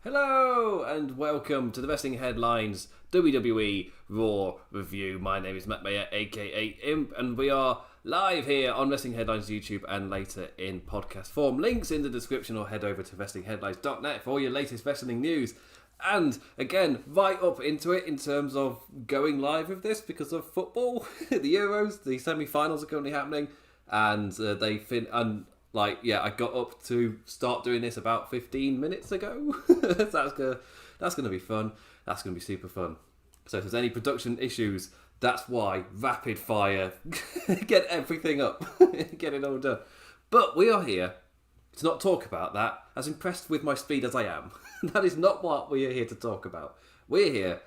Hello and welcome to the Wrestling Headlines WWE RAW review. My name is Matt Maher, aka Imp, and we are live here on Wrestling Headlines YouTube and later in podcast form. Links in the description, or head over to wrestlingheadlines.net for all your latest wrestling news. And again, right up into it in terms of going live with this because of football. The Euros, the semi-finals are currently happening, and I got up to start doing this about 15 minutes ago. That's gonna be fun. That's gonna be super fun. So if there's any production issues, that's why. Rapid fire. Get everything up. Get it all done. But we are here to not talk about that, as impressed with my speed as I am. That is not what we are here to talk about. We're here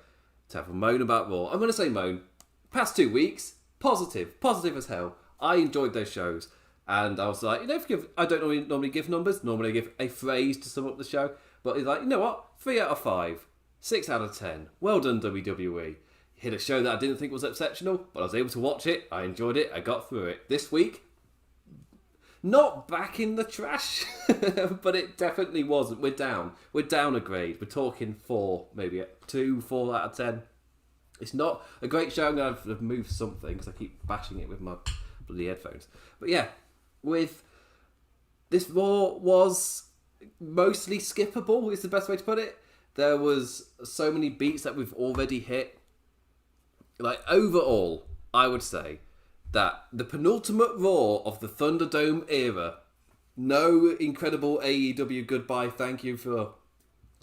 to have a moan about Raw. I'm going to say moan. Past 2 weeks, positive as hell. I enjoyed those shows. And I was like, I don't normally give numbers. Normally I give a phrase to sum up the show. But it's like, you know what? 3 out of 5. 6 out of 10. Well done, WWE. Hit a show that I didn't think was exceptional, but I was able to watch it. I enjoyed it. I got through it. This week, not back in the trash, but it definitely wasn't. We're down. We're down a grade. We're talking 4, maybe 4 out of 10. It's not a great show. I'm going to have to move something because I keep bashing it with my bloody headphones. But yeah, with this Raw was mostly skippable, is the best way to put it. There was so many beats that we've already hit. Like, overall, I would say that the penultimate Raw of the Thunderdome era, no incredible AEW goodbye, thank you for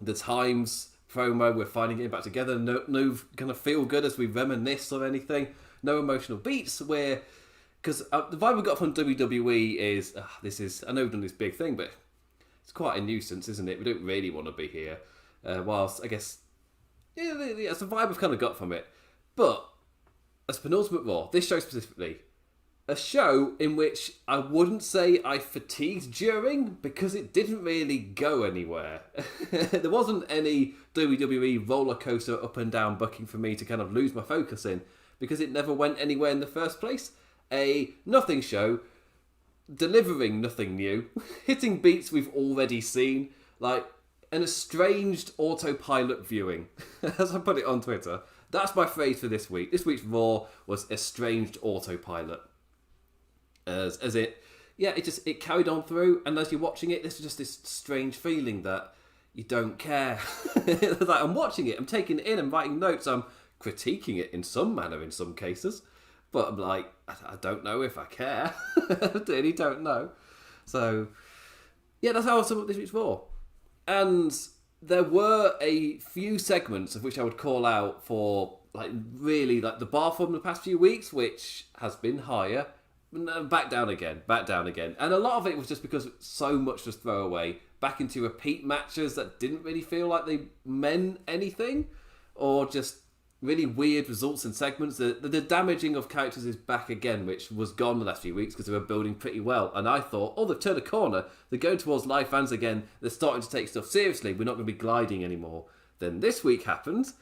the times promo, we're finally getting back together, no kind of feel good as we reminisce or anything, no emotional beats, because the vibe we got from WWE is, I know we've done this big thing, but it's quite a nuisance, isn't it? We don't really want to be here, whilst, I guess, it's the vibe we've kind of got from it. But as penultimate Raw, this show specifically, a show in which I wouldn't say I fatigued during because it didn't really go anywhere. There wasn't any WWE roller coaster up and down booking for me to kind of lose my focus in because it never went anywhere in the first place. A nothing show, delivering nothing new, hitting beats we've already seen, like an estranged autopilot viewing, as I put it on Twitter. That's my phrase for this week. This week's Raw was estranged autopilot. It carried on through, and as you're watching it, there's just this strange feeling that you don't care. Like, I'm watching it, I'm taking it in, I'm writing notes, I'm critiquing it in some manner in some cases, but I'm like, I don't know if I care. I really don't know. So, yeah, that's how I sum up this week's Raw. And there were a few segments of which I would call out for, really the bar from the past few weeks, which has been higher. Back down again. And a lot of it was just because so much was throwaway. Back into repeat matches that didn't really feel like they meant anything. Or just really weird results and segments. The damaging of characters is back again, which was gone the last few weeks because they were building pretty well. And I thought, they've turned a corner. They're going towards live fans again. They're starting to take stuff seriously. We're not going to be gliding anymore. Then this week happened.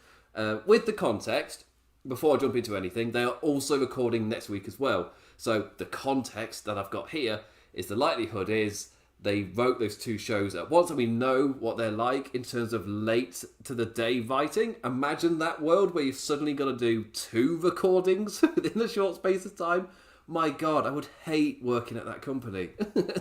With the context, before I jump into anything, they are also recording next week as well. So the context that I've got here is the likelihood is they wrote those 2 shows at once, and we know what they're like in terms of late to the day writing. Imagine that world where you've suddenly got to do 2 recordings within a short space of time. My God, I would hate working at that company.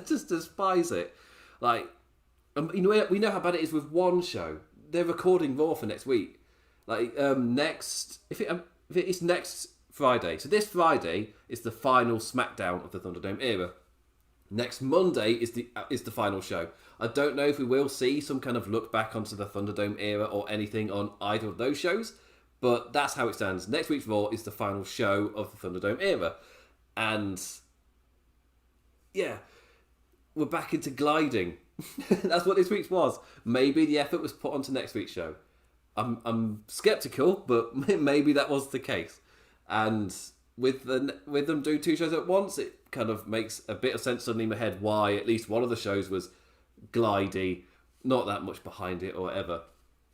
Just despise it. We know how bad it is with one show. They're recording Raw for next week. If it's next Friday. So this Friday is the final SmackDown of the Thunderdome era. Next Monday is the final show. I don't know if we will see some kind of look back onto the Thunderdome era or anything on either of those shows, but that's how it stands. Next week's Raw is the final show of the Thunderdome era. And yeah, we're back into gliding. That's what this week's was. Maybe the effort was put onto next week's show. I'm skeptical, but maybe that was the case. And with them doing 2 shows at once, it kind of makes a bit of sense suddenly in my head why at least one of the shows was glidey, not that much behind it or whatever.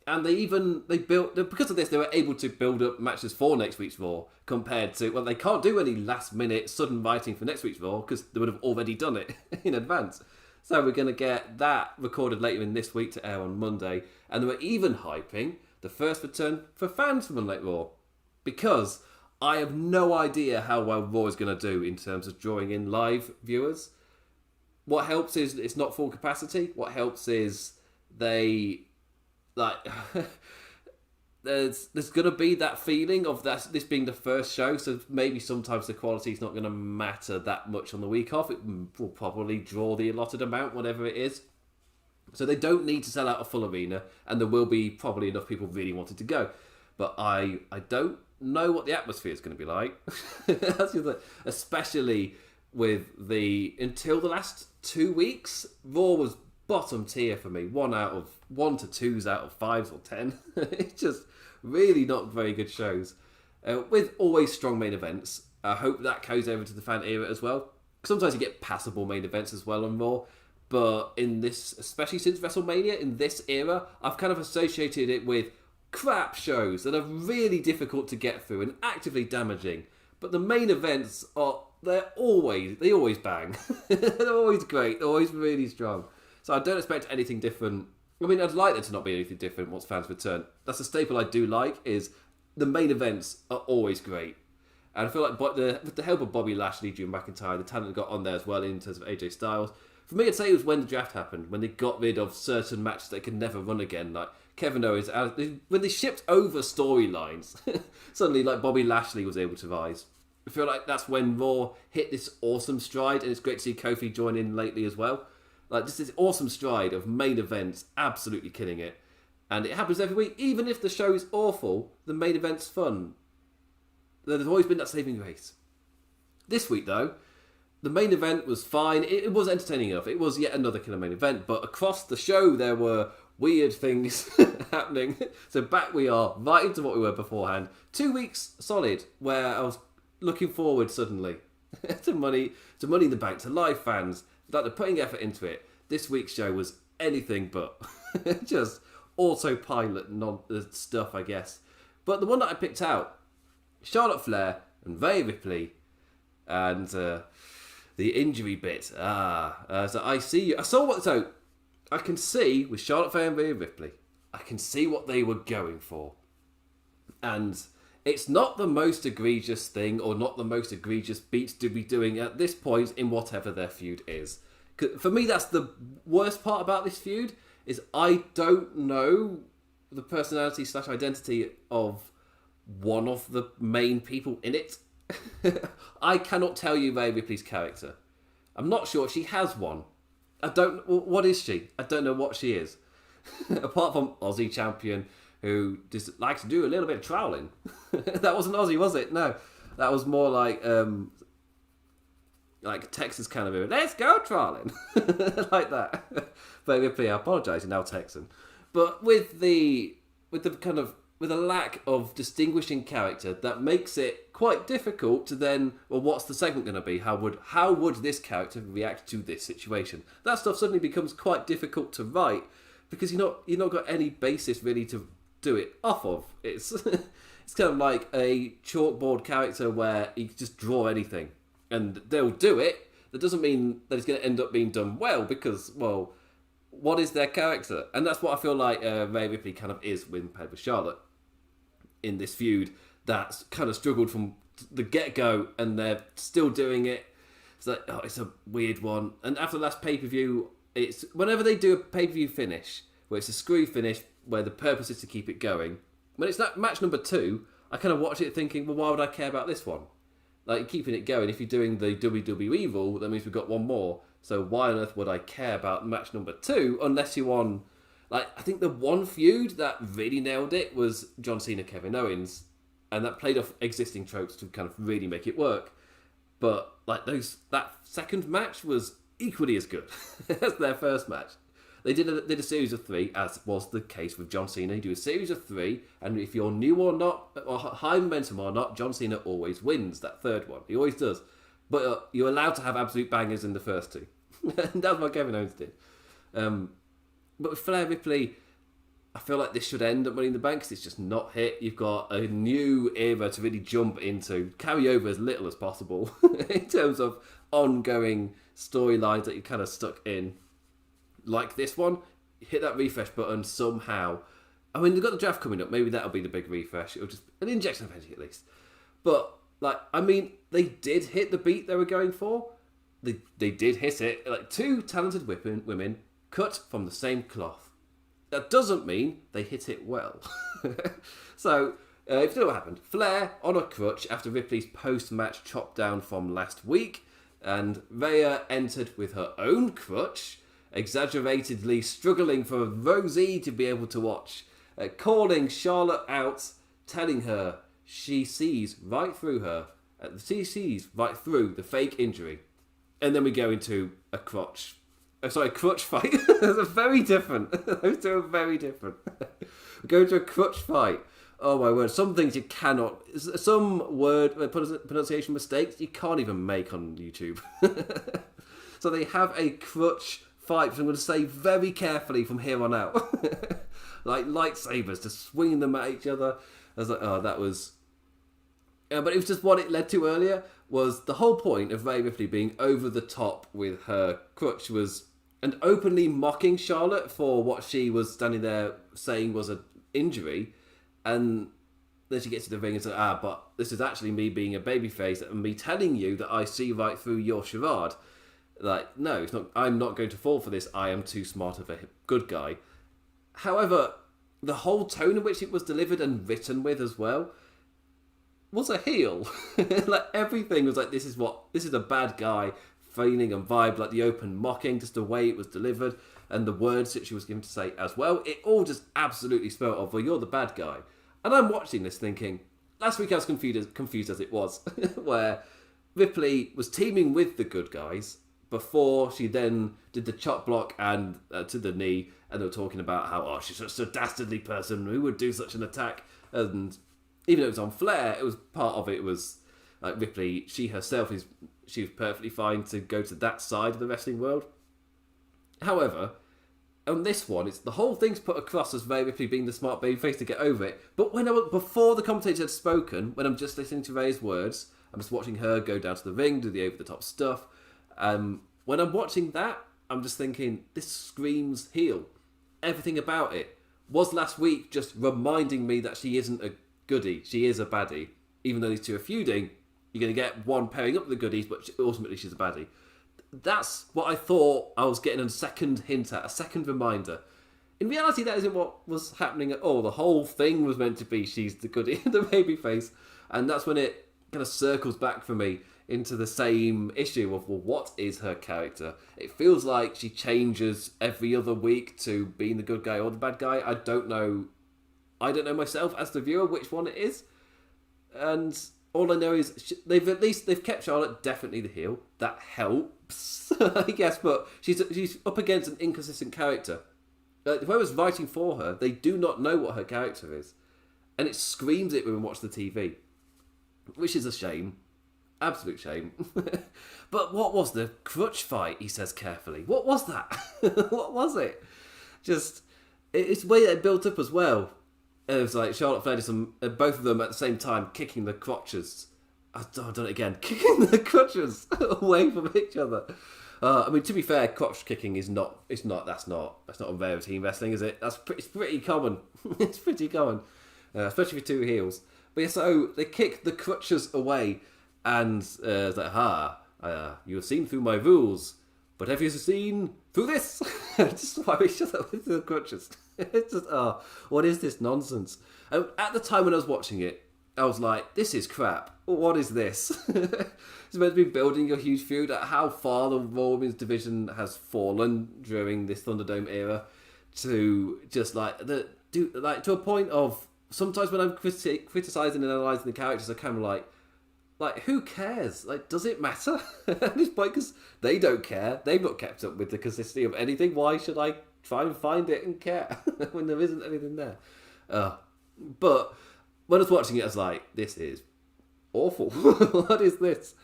And they built, because of this, they were able to build up matches for next week's Raw compared to, they can't do any last minute sudden writing for next week's Raw because they would have already done it in advance. So we're going to get that recorded later in this week to air on Monday. And they were even hyping the first return for fans from Monday Night Raw. Because I have no idea how well Raw is going to do in terms of drawing in live viewers. What helps is it's not full capacity. What helps is they... there's going to be that feeling of this being the first show, so maybe sometimes the quality is not going to matter that much on the week off. It will probably draw the allotted amount, whatever it is. So they don't need to sell out a full arena, and there will be probably enough people really wanting to go. But I don't know what the atmosphere is going to be like. That's the other, especially with until the last 2 weeks, Raw was bottom tier for me. 1 to 2s out of 5s or 10. It's just really not very good shows. With always strong main events. I hope that carries over to the fan era as well. Sometimes you get passable main events as well on Raw. But in this, especially since WrestleMania, in this era, I've kind of associated it with crap shows that are really difficult to get through and actively damaging. But the main events they always bang. They're always great. They're always really strong. So I don't expect anything different. I mean, I'd like there to not be anything different once fans return. That's a staple I do like, is the main events are always great. And I feel like with the help of Bobby Lashley, Drew McIntyre, the talent got on there as well in terms of AJ Styles. For me, I'd say it was when the draft happened, when they got rid of certain matches that could never run again, like Kevin Owens. When they shipped over storylines, suddenly like Bobby Lashley was able to rise. I feel like that's when Raw hit this awesome stride, and it's great to see Kofi join in lately as well. Like, just this awesome stride of main events, absolutely killing it. And it happens every week. Even if the show is awful, the main event's fun. There's always been that saving grace. This week, though, the main event was fine. It was entertaining enough. It was yet another killer main event. But across the show, there were weird things happening. So back we are, right into what we were beforehand. 2 weeks solid, where I was looking forward suddenly to money in the bank, to live fans. Like they're putting effort into it. This week's show was anything but just autopilot stuff, I guess. But the one that I picked out, Charlotte Flair and Rhea Ripley, and the injury bit. So I can see with Charlotte Flair and Rhea Ripley, I can see what they were going for, and it's not the most egregious thing or not the most egregious beats to be doing at this point in whatever their feud is. For me, that's the worst part about this feud, is I don't know the personality / identity of one of the main people in it. I cannot tell you Rhea Ripley's character. I'm not sure she has one. What is she? I don't know what she is. Apart from Aussie champion, who just likes to do a little bit of troweling. That wasn't Aussie, was it? No. That was more like Texas kind of area. Let's go troweling. Like that. But Ripley, I apologise, you're now Texan. But with a lack of distinguishing character, that makes it quite difficult to then, well, what's the segment going to be? How would this character react to this situation? That stuff suddenly becomes quite difficult to write, because you've not got any basis really to do it off of. It's it's kind of like a chalkboard character where you can just draw anything and they'll do it. That doesn't mean that it's going to end up being done well, because, well, what is their character? And that's what I feel like Rhea Ripley kind of is with Charlotte in this feud. That's kind of struggled from the get-go, and they're still doing it. It's like, it's a weird one. And after the last pay-per-view, it's whenever they do a pay-per-view finish, where it's a screw finish, where the purpose is to keep it going, when it's that match number 2, I kind of watch it thinking, well, why would I care about this one? Like, keeping it going, if you're doing the WWE rule, that means we've got one more. So why on earth would I care about match number 2, unless you're on... Like, I think the one feud that really nailed it was John Cena, Kevin Owens, and that played off existing tropes to kind of really make it work. But, like, that second match was equally as good as their first match. They did a series of 3, as was the case with John Cena. You do a series of 3, and if you're new or not, or high momentum or not, John Cena always wins that third one. He always does. But you're allowed to have absolute bangers in the first 2. And that's what Kevin Owens did. But with Flair Ripley, I feel like this should end at Money in the Bank, because it's just not hit. You've got a new era to really jump into, carry over as little as possible in terms of ongoing storylines that you're kind of stuck in. like this one, hit that refresh button somehow. I mean, they've got the draft coming up. Maybe that'll be the big refresh. It'll just an injection of energy at least. But they did hit the beat they were going for. They did hit it. Like two talented women cut from the same cloth. That doesn't mean they hit it well. So, if you know what happened, Flair on a crutch after Ripley's post-match chop down from last week, and Rhea entered with her own crutch, exaggeratedly struggling for Rosie to be able to watch, calling Charlotte out, telling her she sees right through her. She sees right through the fake injury. And then we go into a crutch fight. Those are very different. Those two are very different. We go into a crutch fight. Oh my word, some things you cannot... Some word pronunciation mistakes you can't even make on YouTube. So they have a crutch fight, which I'm going to say very carefully from here on out. Like lightsabers, just swinging them at each other. I was like, oh, that was... but it was just what it led to earlier, was the whole point of Rhea Ripley being over the top with her crutch was... And openly mocking Charlotte for what she was standing there saying was an injury. And then she gets to the ring and says, but this is actually me being a babyface and me telling you that I see right through your charade. Like, no, it's not. I'm not going to fall for this. I am too smart of a good guy. However, the whole tone in which it was delivered and written with as well was a heel. Like, everything was like, this is a bad guy feeling and vibe, like the open mocking, just the way it was delivered and the words that she was given to say as well. It all just absolutely spelled off, well, you're the bad guy. And I'm watching this thinking, last week I was confused as it was, where Ripley was teaming with the good guys before she then did the chop block and to the knee, and they were talking about how, she's such a dastardly person who would do such an attack. And even though it was on Flair, it was part of it was like Ripley, she herself she was perfectly fine to go to that side of the wrestling world. However, on this one, it's the whole thing's put across as Rhea Ripley being the smart babyface to get over it. But before the commentator had spoken, when I'm just listening to Rhea's words, I'm just watching her go down to the ring, do the over-the-top stuff. When I'm watching that, I'm just thinking, this screams heel. Everything about it was last week just reminding me that she isn't a goodie. She is a baddie. Even though these two are feuding, you're going to get one pairing up the goodies, but ultimately she's a baddie. That's what I thought I was getting a second hint at, a second reminder. In reality, that isn't what was happening at all. The whole thing was meant to be she's the goodie, the babyface. And that's when it kind of circles back for me into the same issue of, well, what is her character? It feels like she changes every other week to being the good guy or the bad guy. I don't know myself as the viewer which one it is. And all I know is they've kept Charlotte definitely the heel. That helps, I guess. But she's up against an inconsistent character. Whoever's writing for her, they do not know what her character is, and it screams it when we watch the TV, which is a shame, absolute shame. But what was the crutch fight? He says carefully. What was that? What was it? Just it's the way that it built up as well. It was like Charlotte Flair did both of them at the same time kicking the crotches. I've done it again. Kicking the crotches away from each other. I mean, to be fair, crotch kicking is not a rarity in wrestling, is it? It's pretty common. It's pretty common, especially for two heels. But yeah, so they kick the crutches away, and it's like, you have seen through my rules, but have you seen through this? Just why we shut up with the crutches. It's just, what is this nonsense? At the time when I was watching it, I was like, this is crap. What is this? It's meant to be building a huge feud at how far the Raw Women's division has fallen during this Thunderdome era to just to a point of sometimes when I'm criticising and analysing the characters, I'm kind of like, who cares? Like, does it matter at this point? Because they don't care. They've not kept up with the consistency of anything. Why should I try and find it and care when there isn't anything there? But when I was watching it, I was like, this is awful. What is this?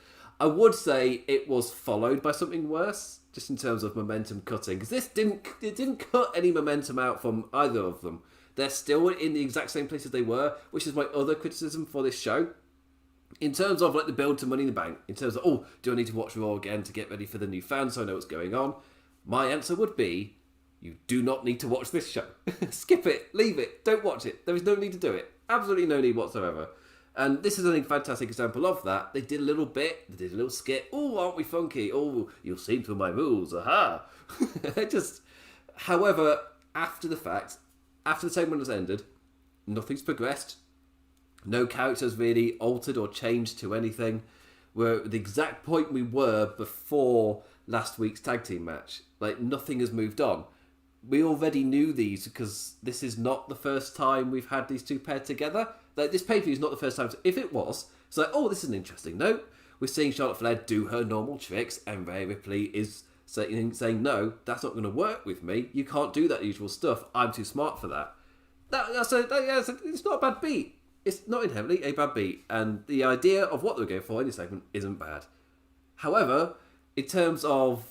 I would say it was followed by something worse, just in terms of momentum cutting, because it didn't cut any momentum out from either of them. They're still in the exact same places they were, which is my other criticism for this show. In terms of like the build to Money in the Bank, in terms of, do I need to watch Raw again to get ready for the new fans so I know what's going on? My answer would be, you do not need to watch this show. Skip it, leave it, don't watch it. There is no need to do it. Absolutely no need whatsoever. And this is a fantastic example of that. They did a little bit, they did a little skit. Oh, aren't we funky? Oh, you'll see through my rules, aha. However, after the fact, after the segment has ended, nothing's progressed. No characters really altered or changed to anything. We're at the exact point we were before last week's tag team match. Like, nothing has moved on. We already knew these because this is not the first time we've had these two paired together. Like, this pay-per-view is not the first time. So if it was, it's like, oh, this is an interesting note. We're seeing Charlotte Flair do her normal tricks, and Rhea Ripley is saying, no, that's not going to work with me. You can't do that usual stuff. I'm too smart for that. It's not a bad beat. It's not inherently a bad beat. And the idea of what they're going for in this segment isn't bad. However, in terms of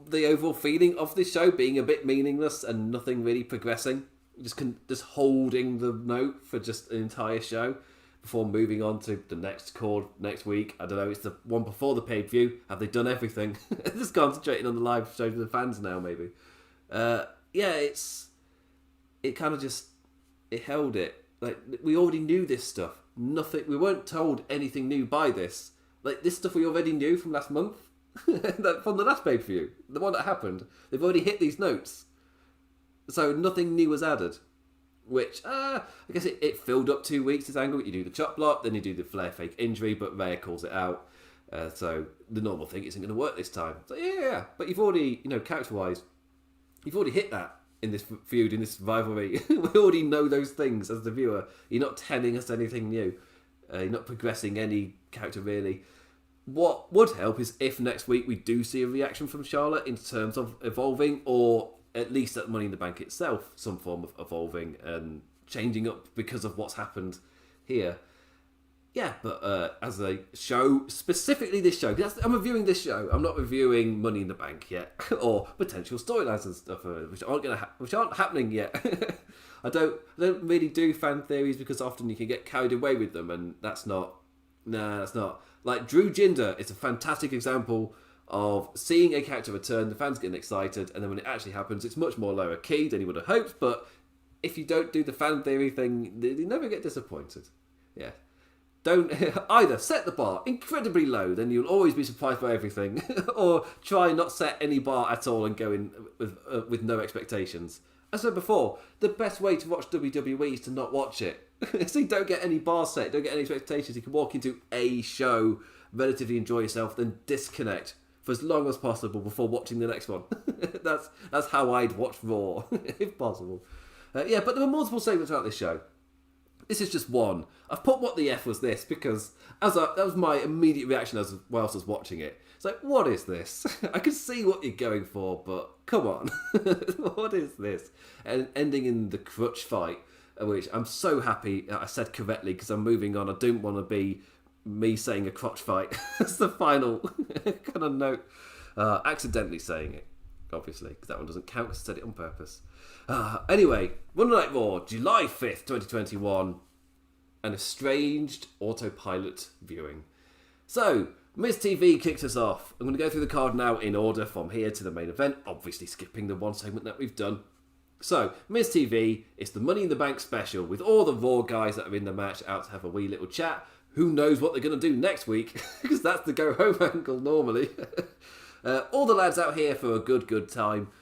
the overall feeling of this show being a bit meaningless and nothing really progressing, just holding the note for just an entire show before moving on to the next chord next week. I don't know, it's the one before the pay-per-view. Have they done everything? Just concentrating on the live show for the fans now, maybe. It kind of just, it held it. Like, we already knew this stuff. Nothing, we weren't told anything new by this. Like, this stuff we already knew from last month. From the last pay-per-view, the one that happened. They've already hit these notes. So nothing new was added. Which, I guess it filled up 2 weeks, this angle. You do the chop block, then you do the Flair fake injury, but Rhea calls it out. So the normal thing isn't going to work this time. So yeah. But you've already, character-wise, you've already hit that in this feud, in this rivalry. We already know those things as the viewer. You're not telling us anything new. You're not progressing any character, really. What would help is if next week we do see a reaction from Charlotte in terms of evolving, or at least at Money in the Bank itself, some form of evolving and changing up because of what's happened here. Yeah, but as a show, specifically this show, because I'm reviewing this show. I'm not reviewing Money in the Bank yet, or potential storylines and stuff which aren't happening yet. I don't really do fan theories because often you can get carried away with them, and that's not. Like, Drew Jinder is a fantastic example of seeing a character return, the fans getting excited, and then when it actually happens, it's much more lower key than you would have hoped, but if you don't do the fan theory thing, you never get disappointed. Yeah. Don't either set the bar incredibly low, then you'll always be surprised by everything, or try not set any bar at all and go in with no expectations. As I said before, the best way to watch WWE is to not watch it. So you don't get any bar set, don't get any expectations. You can walk into a show, relatively enjoy yourself, then disconnect for as long as possible before watching the next one. That's how I'd watch Raw, if possible. But there were multiple segments throughout this show. This is just one. I've put what the F was this because that was my immediate reaction whilst I was watching it. It's like, what is this? I can see what you're going for, but come on. What is this? And ending in the crutch fight, which I'm so happy I said correctly because I'm moving on. I don't want to be me saying a crotch fight. That's the final kind of note. Accidentally saying it, obviously, because that one doesn't count because I said it on purpose. Anyway, Monday Night Raw, July 5th, 2021. An estranged autopilot viewing. So, Miz TV kicks us off. I'm going to go through the card now in order from here to the main event, obviously skipping the one segment that we've done. So, Miz TV, it's the Money in the Bank special with all the Raw guys that are in the match out to have a wee little chat. Who knows what they're going to do next week, because that's the go-home angle normally. All the lads out here for a good time.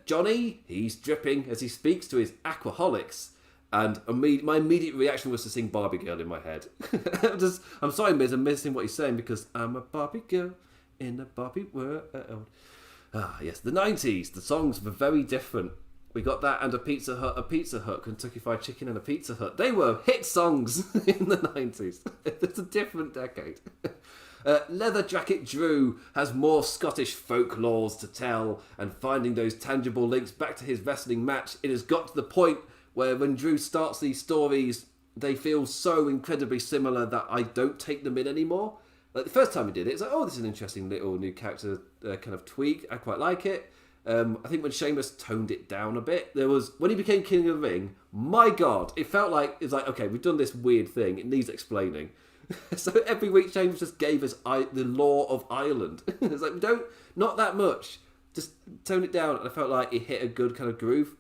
Johnny, he's dripping as he speaks to his aquaholics. And my immediate reaction was to sing Barbie Girl in my head. I'm sorry, Miz, I'm missing what he's saying because I'm a Barbie girl in a Barbie world. Yes, the 90s, the songs were very different. We got that and a Pizza Hut, Kentucky Fried Chicken and a Pizza Hut. They were hit songs in the 90s. It's a different decade. Leather Jacket Drew has more Scottish folklores to tell, and finding those tangible links back to his wrestling match, it has got to the point where when Drew starts these stories, they feel so incredibly similar that I don't take them in anymore. Like the first time he did it, it's like, oh, this is an interesting little new character kind of tweak. I quite like it. I think when Sheamus toned it down a bit, when he became King of the Ring, my God, it felt like, it's like, okay, we've done this weird thing. It needs explaining. So every week Sheamus just gave us the law of Ireland. It's like, not that much. just tone it down. And I felt like it hit a good kind of groove.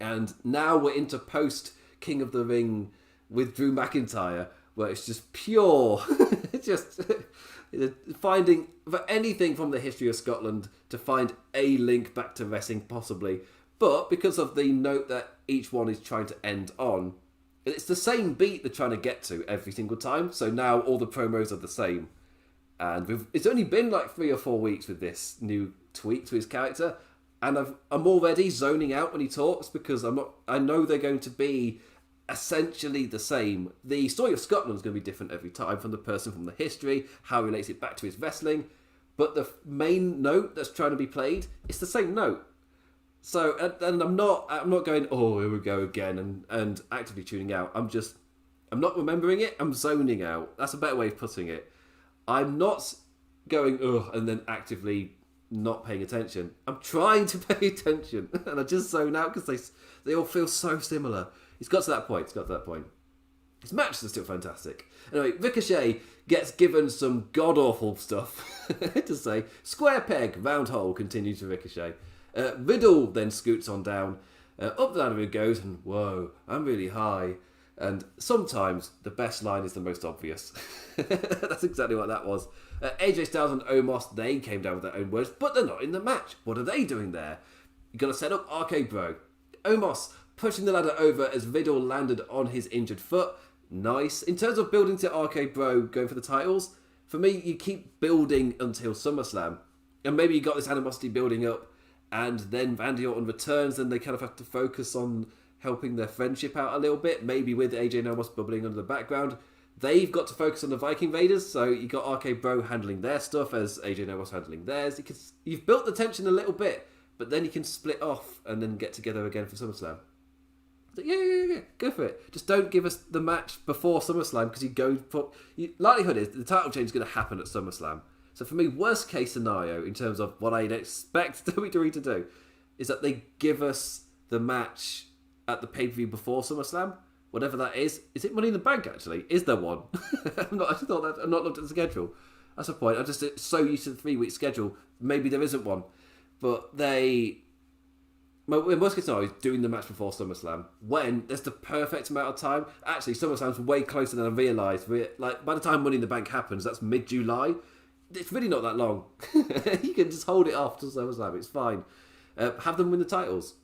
And now we're into post King of the Ring with Drew McIntyre, where it's just pure, it's just finding for anything from the history of Scotland to find a link back to wrestling possibly. But because of the note that each one is trying to end on, it's the same beat they're trying to get to every single time. So now all the promos are the same. And it's only been like 3 or 4 weeks with this new tweak to his character. And I'm already zoning out when he talks because I know they're going to be essentially the same. The story of Scotland is going to be different every time from the person, from the history, how he relates it back to his wrestling. But the main note that's trying to be played, it's the same note. So, and I'm not going, oh, here we go again, and actively tuning out. I'm not remembering it. I'm zoning out. That's a better way of putting it. I'm not going, ugh, and then actively not paying attention. I'm trying to pay attention, and I just zone out because they all feel so similar. It's got to that point. His matches are still fantastic. Anyway, Ricochet gets given some god-awful stuff to say. Square peg, round hole continues to Ricochet. Riddle then scoots on down. Up the ladder it goes, and whoa, I'm really high. And sometimes the best line is the most obvious. That's exactly what that was. AJ Styles and Omos, they came down with their own words, but they're not in the match. What are they doing there? You got to set up RK Bro. Omos pushing the ladder over as Riddle landed on his injured foot. Nice. In terms of building to RK Bro going for the titles, for me, you keep building until SummerSlam. And maybe you got this animosity building up, and then Randy Orton returns, and they kind of have to focus on helping their friendship out a little bit, maybe with AJ and Omos bubbling under the background. They've got to focus on the Viking Raiders, so you got RK Bro handling their stuff as AJ and Omos handling theirs. You've built the tension a little bit, but then you can split off and then get together again for SummerSlam. So yeah, go for it. Just don't give us the match before SummerSlam, because likelihood is the title change is going to happen at SummerSlam. So for me, worst case scenario in terms of what I'd expect WWE to do is that they give us the match at the pay-per-view before SummerSlam, whatever that is. Is it Money in the Bank, actually? Is there one? I've not looked at the schedule. That's the point. I'm just so used to the 3-week schedule. Maybe there isn't one. But in worst case scenario, doing the match before SummerSlam, when there's the perfect amount of time. Actually, SummerSlam's way closer than I realised. Like, by the time Money in the Bank happens, that's mid-July. It's really not that long. You can just hold it off till SummerSlam. It's fine. Have them win the titles.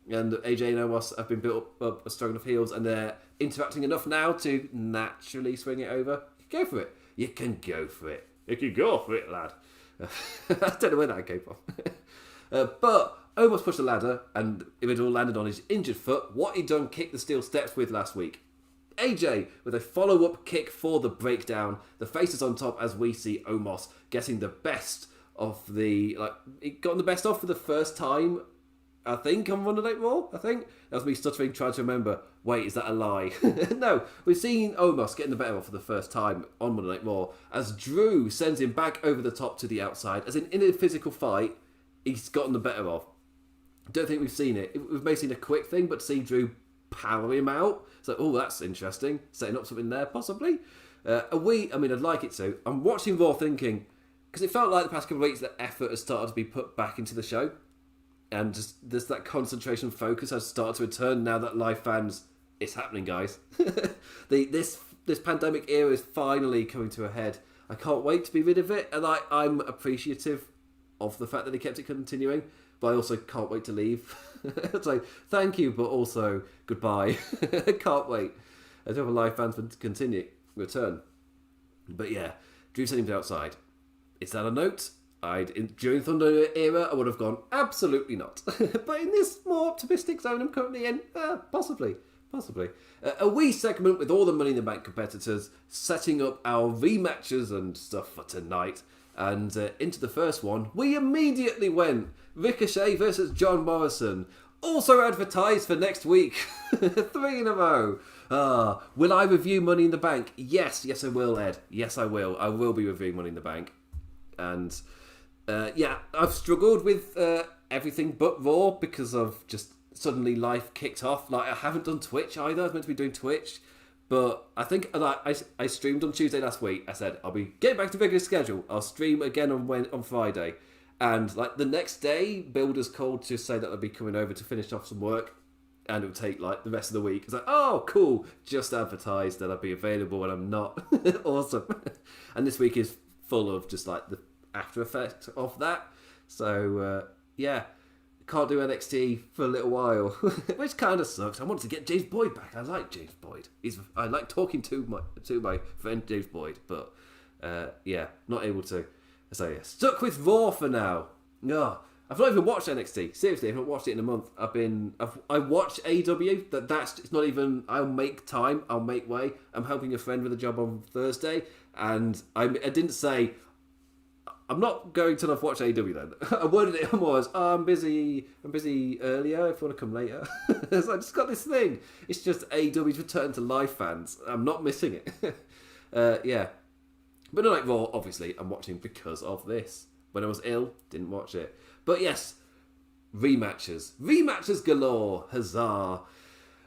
And AJ and Omos have been built up as strong enough heels, and they're interacting enough now to naturally swing it over. Go for it. You can go for it. You can go for it, lad. I don't know where that came from. But Omos pushed the ladder, and it all landed on his injured foot. What he done kicked the steel steps with last week. AJ with a follow-up kick for the breakdown. The face is on top as we see Omos getting the best of gotten the best off for the first time, I think, on Monday Night Raw. I think that was me stuttering, trying to remember. Wait, is that a lie? No, we've seen Omos getting the better off for the first time on Monday Night Raw as Drew sends him back over the top to the outside. As in a physical fight, he's gotten the better of. Don't think we've seen it. We've maybe seen a quick thing, but to see Drew power him out, so that's interesting. Setting up something there, possibly. I'd like it to. I'm watching Raw thinking, because it felt like the past couple of weeks that effort has started to be put back into the show. And just there's that concentration focus has started to return now that live fans, it's happening, guys. This pandemic era is finally coming to a head. I can't wait to be rid of it, and I'm appreciative of the fact that they kept it continuing, but I also can't wait to leave. It's like, thank you, but also goodbye. I can't wait. I do have a live fans to return. But yeah, Drew sent him outside. Is that a note? During Thunder era, I would have gone, absolutely not. But in this more optimistic zone I'm currently in, possibly. A wee segment with all the Money in the Bank competitors setting up our rematches and stuff for tonight. And into the first one, we immediately went Ricochet versus John Morrison. Also advertised for next week. 3 in a row. Will I review Money in the Bank? Yes, I will, Ed. Yes, I will. I will be reviewing Money in the Bank. And I've struggled with everything but Raw because of just suddenly life kicked off. Like, I haven't done Twitch either. I was meant to be doing Twitch. But I think I streamed on Tuesday last week. I said, I'll be getting back to regular schedule. I'll stream again on Friday. And like the next day, builders called to say that they'll be coming over to finish off some work, and it would take like the rest of the week. It's like, oh, cool, just advertised that I'll be available and I'm not. Awesome. And this week is full of just like the after effect of that. So yeah, can't do NXT for a little while, which kind of sucks. I want to get James Boyd back. I like James Boyd. I like talking to my friend James Boyd, but yeah, not able to. So yeah, stuck with Raw for now. No, I've not even watched NXT. Seriously, I haven't watched it in a month. I watched AEW. It's not even. I'll make time. I'll make way. I'm helping a friend with a job on Thursday, and I didn't say I'm not going till I've watched AEW. Then I worded it more as, I'm busy. I'm busy earlier. If you want to come later. So I just got this thing. It's just AEW's return to live fans. I'm not missing it. Yeah. But not like Raw, obviously, I'm watching because of this. When I was ill, didn't watch it. But yes, rematches. Rematches galore. Huzzah.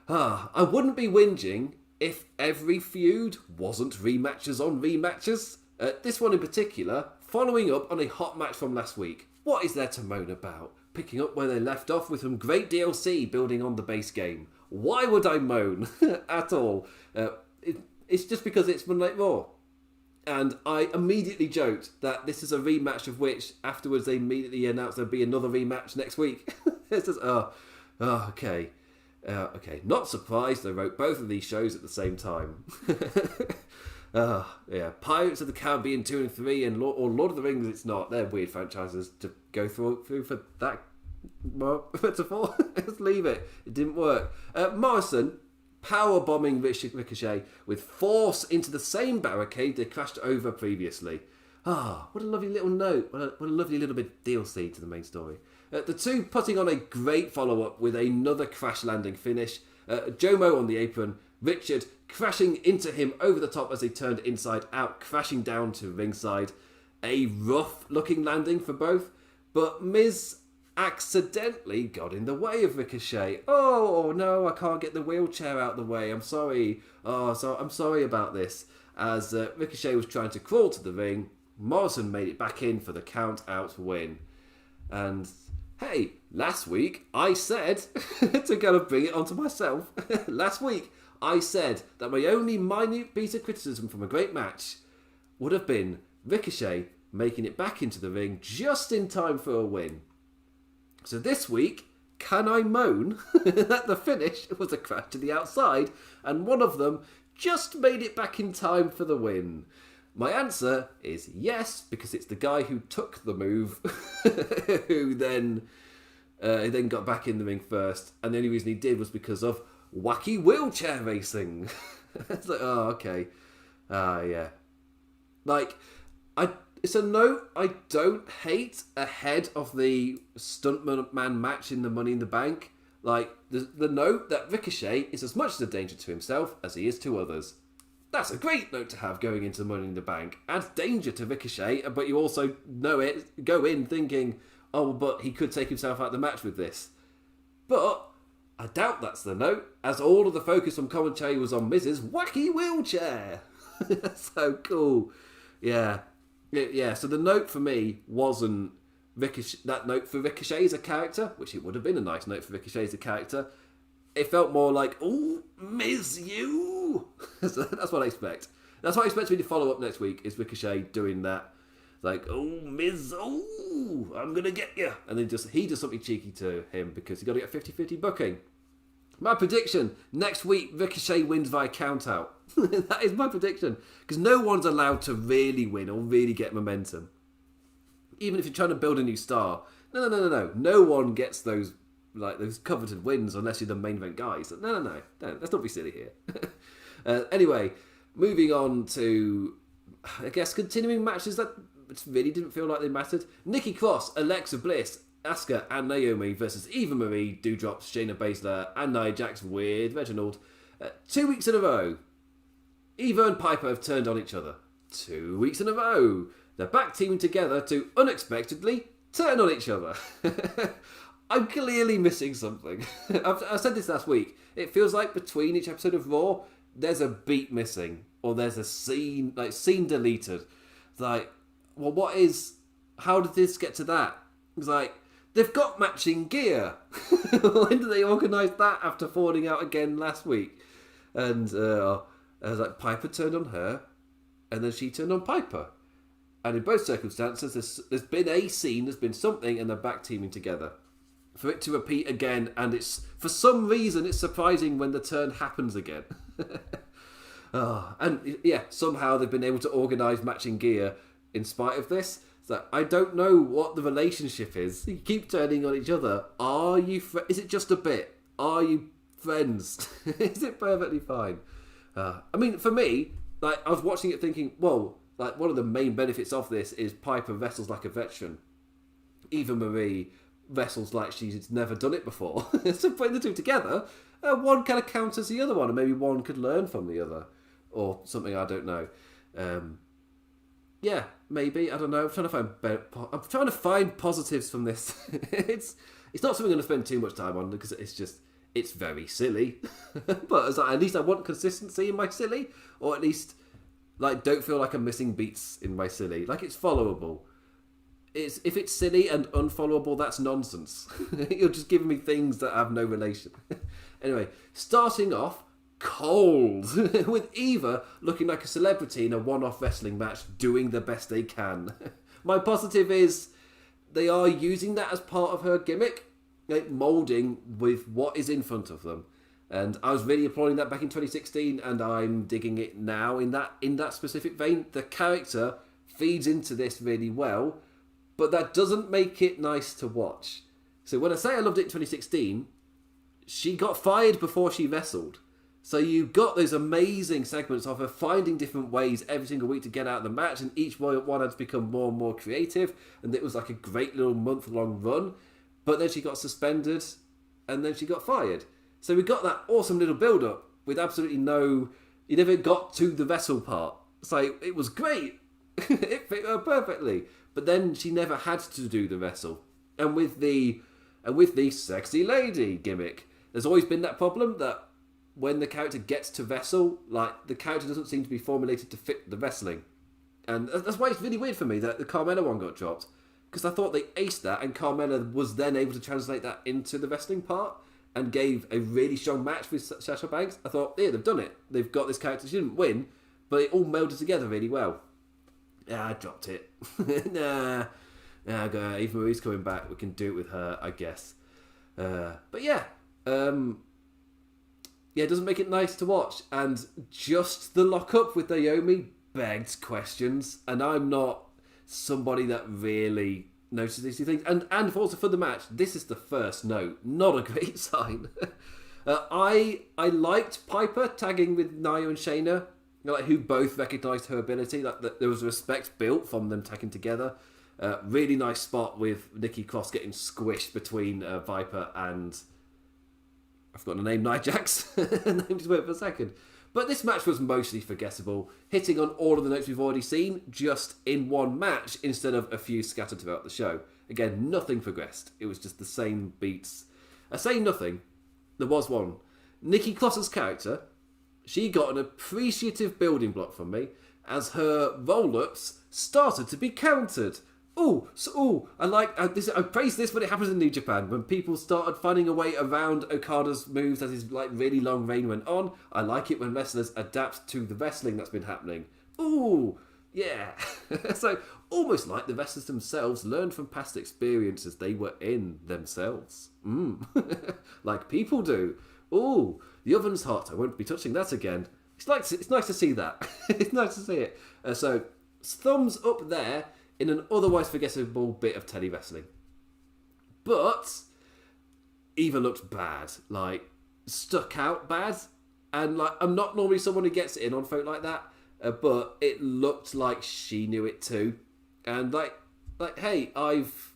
I wouldn't be whinging if every feud wasn't rematches on rematches. This one in particular, following up on a hot match from last week. What is there to moan about? Picking up where they left off with some great DLC building on the base game. Why would I moan at all? It's just because it's Monday Night Raw. And I immediately joked that this is a rematch of which afterwards they immediately announced there'll be another rematch next week. It's just, okay. Okay, not surprised they wrote both of these shows at the same time. Yeah, Pirates of the Caribbean 2 and 3 and Lord of the Rings, it's not. They're weird franchises to go through for that metaphor. Let's leave it. It didn't work. Morrison power bombing Ricochet with force into the same barricade they crashed over previously. What a lovely little note. What a lovely little bit of DLC to the main story. The two putting on a great follow-up with another crash landing finish. Jomo on the apron, Richard crashing into him over the top as they turned inside out, crashing down to ringside. A rough looking landing for both, but Miz accidentally got in the way of Ricochet. Oh no, I can't get the wheelchair out of the way. I'm sorry. I'm sorry about this. As Ricochet was trying to crawl to the ring, Morrison made it back in for the count out win. And hey, last week I said to kind of bring it onto myself. Last week I said that my only minute piece of criticism from a great match would have been Ricochet making it back into the ring just in time for a win. So this week, can I moan that the finish was a crash to the outside and one of them just made it back in time for the win? My answer is yes, because it's the guy who took the move who then got back in the ring first, and the only reason he did was because of wacky wheelchair racing. It's like, okay. Yeah. Like, it's a note I don't hate ahead of the Stuntman match in the Money in the Bank. Like, the note that Ricochet is as much as a danger to himself as he is to others. That's a great note to have going into Money in the Bank. Adds danger to Ricochet, but you also go in thinking, oh, but he could take himself out of the match with this. But I doubt that's the note, as all of the focus from commentary was on Miz's wacky wheelchair. So cool. Yeah. Yeah, so the note for me wasn't that note for Ricochet as a character, which it would have been a nice note for Ricochet as a character. It felt more like, oh, Miz, you. So that's what I expect. That's what I expect to be the follow-up next week, is Ricochet doing that. Like, oh, Miz, oh, I'm going to get you. And then he does something cheeky to him because he's got to get 50-50 booking. My prediction, next week, Ricochet wins via count-out. That is my prediction. Because no one's allowed to really win or really get momentum. Even if you're trying to build a new star. No. No one gets those coveted wins unless you're the main event guys. No. Let's not be silly here. Anyway, moving on to, I guess, continuing matches that really didn't feel like they mattered. Nikki Cross, Alexa Bliss, Asuka and Naomi versus Eva Marie, Doudrop, Shayna Baszler and Nia Jax with Reginald. 2 weeks in a row. Eva and Piper have turned on each other. 2 weeks in a row. They're back teaming together to unexpectedly turn on each other. I'm clearly missing something. I said this last week. It feels like between each episode of Raw, there's a beat missing. Or there's a scene deleted. It's like, well, what is... how did this get to that? It's like, they've got matching gear. When did they organise that after falling out again last week? And I was like, Piper turned on her, and then she turned on Piper. And in both circumstances, there's been a scene, there's been something, and they're back teaming together. For it to repeat again, and it's, for some reason, it's surprising when the turn happens again. And yeah, somehow they've been able to organise matching gear in spite of this. So I don't know what the relationship is. You keep turning on each other. Are you? Is it just a bit? Are you friends? Is it perfectly fine? I mean, for me, like I was watching it thinking, whoa, like one of the main benefits of this is Piper wrestles like a veteran. Eva Marie wrestles like she's never done it before. So putting the two together, one kind of counters the other one, and maybe one could learn from the other, or something. I don't know. Yeah, maybe, I don't know. I'm trying to find positives from this. It's not something I'm going to spend too much time on because it's very silly. But it's like, at least I want consistency in my silly, or at least like don't feel like I'm missing beats in my silly. Like it's followable. If it's silly and unfollowable, that's nonsense. You're just giving me things that have no relation. Anyway, starting off cold with Eva looking like a celebrity in a one-off wrestling match, doing the best they can. My positive is they are using that as part of her gimmick, like moulding with what is in front of them. And I was really applauding that back in 2016, and I'm digging it now in that specific vein. The character feeds into this really well, but that doesn't make it nice to watch. So when I say I loved it in 2016, she got fired before she wrestled. So you got those amazing segments of her finding different ways every single week to get out of the match, and each one had to become more and more creative, and it was like a great little month-long run. But then she got suspended, and then she got fired. So we got that awesome little build-up with absolutely no... You never got to the wrestle part. So it was great. It fit her perfectly. But then she never had to do the wrestle. And with the sexy lady gimmick, there's always been that problem that when the character gets to wrestle, like the character doesn't seem to be formulated to fit the wrestling. And that's why it's really weird for me that the Carmella one got dropped. Because I thought they aced that, and Carmella was then able to translate that into the wrestling part and gave a really strong match with Sasha Banks. I thought, yeah, they've done it. They've got this character. She didn't win, but it all melded together really well. Yeah, I dropped it. Nah, Eva Marie's coming back. We can do it with her, I guess. But yeah, it doesn't make it nice to watch. And just the lock-up with Naomi begged questions. And I'm not somebody that really notices these things. And also for the match, this is the first note. Not a great sign. I liked Piper tagging with Nia and Shayna, like who both recognised her ability. Like there was respect built from them tagging together. Really nice spot with Nikki Cross getting squished between Viper and I've forgotten the name, Nia Jax. Name just went for a second. But this match was mostly forgettable, hitting on all of the notes we've already seen, just in one match instead of a few scattered throughout the show. Again, nothing progressed. It was just the same beats. I say nothing. There was one. Nikki Cross's character, she got an appreciative building block from me as her roll-ups started to be countered. I praise this when it happens in New Japan, when people started finding a way around Okada's moves as his like really long reign went on. I like it when wrestlers adapt to the wrestling that's been happening. Ooh, yeah. So almost like the wrestlers themselves learned from past experiences they were in themselves. Like people do. Ooh, the oven's hot. I won't be touching that again. It's nice to see that. It's nice to see it. So thumbs up there in an otherwise forgettable bit of telly wrestling. But Eva looked bad, like stuck out bad, and like I'm not normally someone who gets in on folk like that, but it looked like she knew it too, and like hey, I've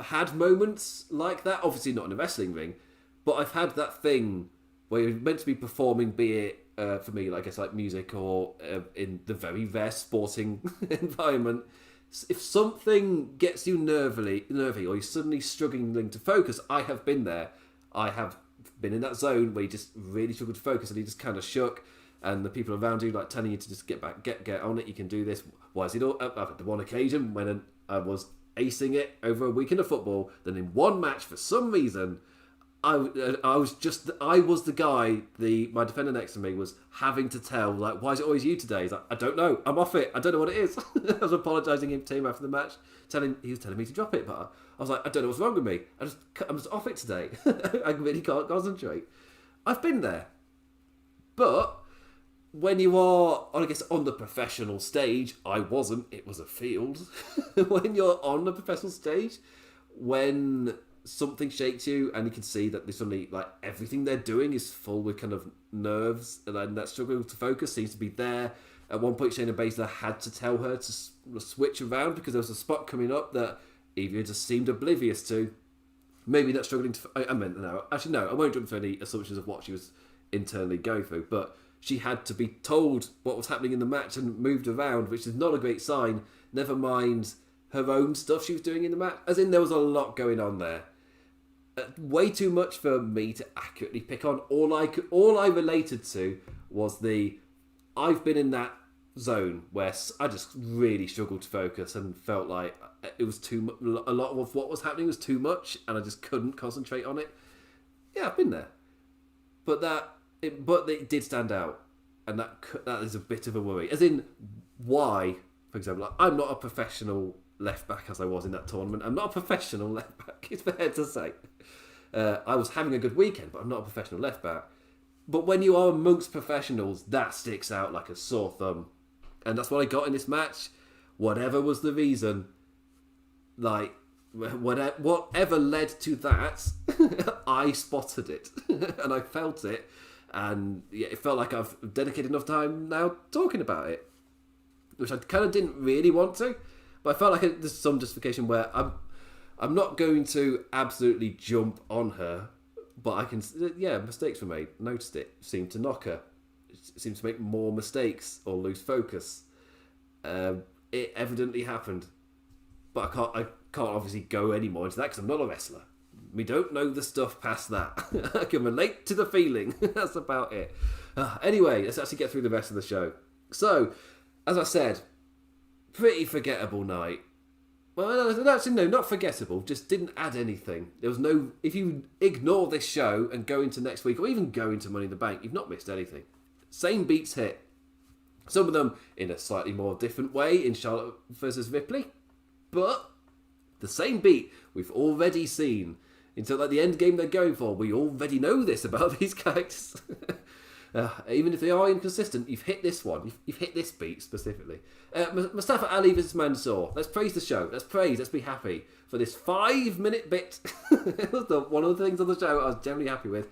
had moments like that, obviously not in a wrestling ring, but I've had that thing where you're meant to be performing, be it for me, I guess like music or in the very rare sporting environment. If something gets you nervy or you're suddenly struggling to focus, I have been there. I have been in that zone where you just really struggle to focus and you just kind of shook, and the people around you like telling you to just get back, get on it, you can do this. Why is it all? I've had the one occasion when I was acing it over a weekend of football. Then in one match, for some reason, I was the guy. My defender next to me was having to tell, like, why is it always you today? He's like, I don't know. I'm off it. I don't know what it is. I was apologising to him after the match. He was telling me to drop it, but I was like, I don't know what's wrong with me. I'm just off it today. I really can't concentrate. I've been there, but when you are, I guess, on the professional stage, I wasn't. It was a field. When you're on the professional stage, when something shakes you and you can see that there's suddenly, like, everything they're doing is full with kind of nerves, and then that struggle to focus seems to be there. At one point, Shayna Baszler had to tell her to switch around because there was a spot coming up that Evie just seemed oblivious to. Maybe not struggling to... I won't jump to any assumptions of what she was internally going through, but she had to be told what was happening in the match and moved around, which is not a great sign. Never mind her own stuff she was doing in the match. As in, there was a lot going on there. Way too much for me to accurately pick on. All I related to was I've been in that zone where I just really struggled to focus and felt like it was a lot of what was happening was too much, and I just couldn't concentrate on it. Yeah, I've been there, but it did stand out, and that is a bit of a worry. As in, why, for example, I'm not a professional left back as I was in that tournament. I'm not a professional left back. It's fair to say. I was having a good weekend, but I'm not a professional left back. But when you are amongst professionals, that sticks out like a sore thumb. And that's what I got in this match. Whatever was the reason, like, whatever led to that, I spotted it. And I felt it. And yeah, it felt like I've dedicated enough time now talking about it. Which I kind of didn't really want to. But I felt like there's some justification where I'm not going to absolutely jump on her. But I can, mistakes were made. Noticed it. Seemed to knock her. It seemed to make more mistakes or lose focus. It evidently happened. But I can't obviously go any more into that because I'm not a wrestler. We don't know the stuff past that. I can relate to the feeling. That's about it. Anyway, let's actually get through the rest of the show. So, as I said, pretty forgettable night. Well, actually, no, not forgettable. Just didn't add anything. There was no... If you ignore this show and go into next week, or even go into Money in the Bank, you've not missed anything. Same beats hit. Some of them in a slightly more different way in Charlotte versus Ripley. But the same beat we've already seen. Until at the end game they're going for, we already know this about these characters. Even if they are inconsistent, you've hit this one. You've hit this beat specifically. Mustafa Ali versus Mansoor. Let's praise the show. Let's be happy for this 5-minute bit. It was one of the things on the show I was generally happy with.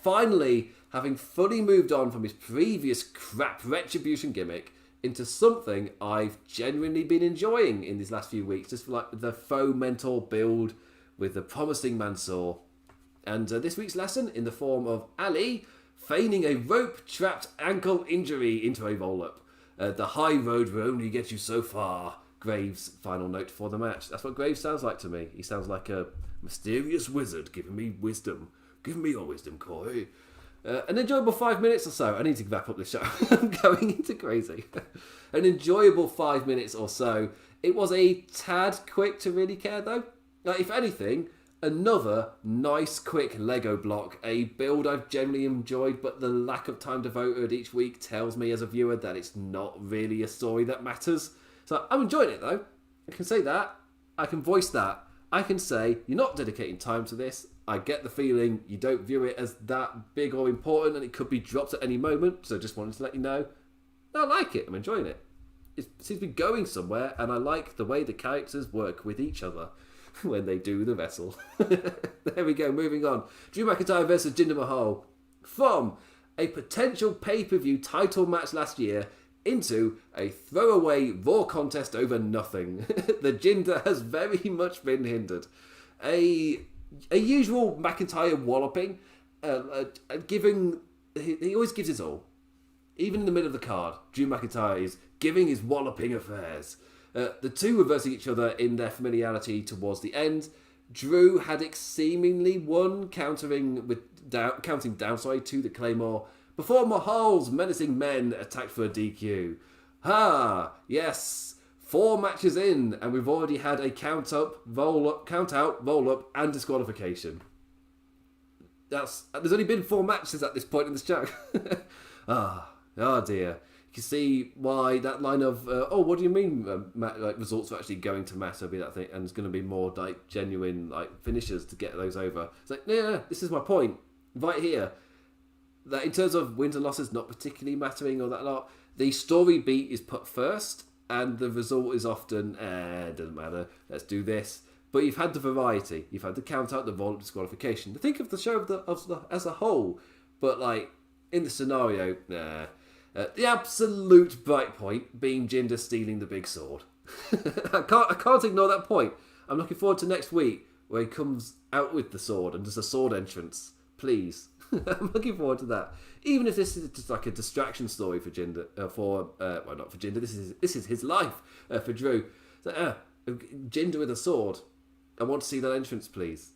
Finally, having fully moved on from his previous crap retribution gimmick into something I've genuinely been enjoying in these last few weeks. Just like the faux mentor build with the promising Mansoor. And this week's lesson in the form of Ali feigning a rope-trapped ankle injury into a roll-up. The high road will only get you so far. Graves' final note for the match. That's what Graves sounds like to me. He sounds like a mysterious wizard giving me wisdom. Give me your wisdom, Corey. An enjoyable 5 minutes or so. I need to wrap up this show. I'm going into crazy. An enjoyable 5 minutes or so. It was a tad quick to really care, though. If anything, another nice quick Lego block, a build I've generally enjoyed, but the lack of time devoted each week tells me as a viewer that it's not really a story that matters. So I'm enjoying it though. I can say that. I can voice that. I can say, you're not dedicating time to this. I get the feeling you don't view it as that big or important and it could be dropped at any moment, so just wanted to let you know. I like it. I'm enjoying it. It seems to be going somewhere, and I like the way the characters work with each other when they do the wrestle. There we go, moving on. Drew McIntyre versus Jinder Mahal. From a potential pay-per-view title match last year into a throwaway Raw contest over nothing. The Jinder has very much been hindered. A usual McIntyre walloping, he always gives his all. Even in the middle of the card, Drew McIntyre is giving his walloping affairs. The two reversing each other in their familiarity towards the end. Drew had seemingly won, counting down to the Claymore, before Mahal's menacing men attacked for a DQ. Yes, 4 matches in, and we've already had a count out, roll up, and disqualification. There's only been 4 matches at this point in this show. Oh dear. You can see why that line of what do you mean results are actually going to matter, be that thing, and it's going to be more like genuine like finishers to get those over. It's like, yeah, this is my point right here. That in terms of wins and losses not particularly mattering or that lot, the story beat is put first, and the result is often doesn't matter. Let's do this. But you've had the variety. You've had the count out, the roll disqualification. To think of the show as a whole, but like in the scenario, the absolute bright point being Jinder stealing the big sword. I can't ignore that point. I'm looking forward to next week where he comes out with the sword and does a sword entrance. Please. I'm looking forward to that. Even if this is just like a distraction story for Jinder, not for Jinder. This is his life for Drew. So, Jinder with a sword. I want to see that entrance, please.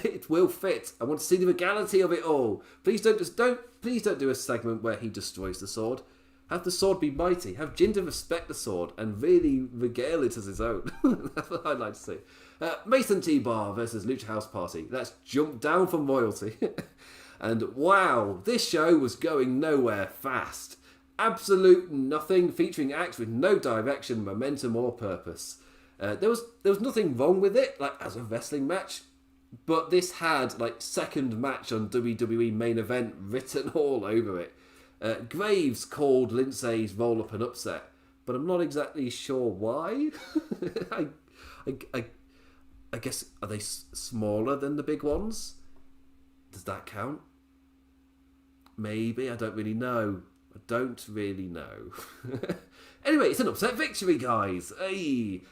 It will fit. I want to see the regality of it all. Please don't do a segment where he destroys the sword. Have the sword be mighty. Have Jinder respect the sword and really regale it as his own. That's what I'd like to see. Mason T-Bar versus Lucha House Party. Let's jump down from royalty. And wow, this show was going nowhere fast. Absolute nothing, featuring acts with no direction, momentum or purpose. There was nothing wrong with it, like as a wrestling match. But this had like second match on WWE main event written all over it. Graves called Lindsay's roll up an upset, but I'm not exactly sure why. I guess, are they smaller than the big ones? Does that count? Maybe, I don't really know. Anyway, it's an upset victory, guys. Hey,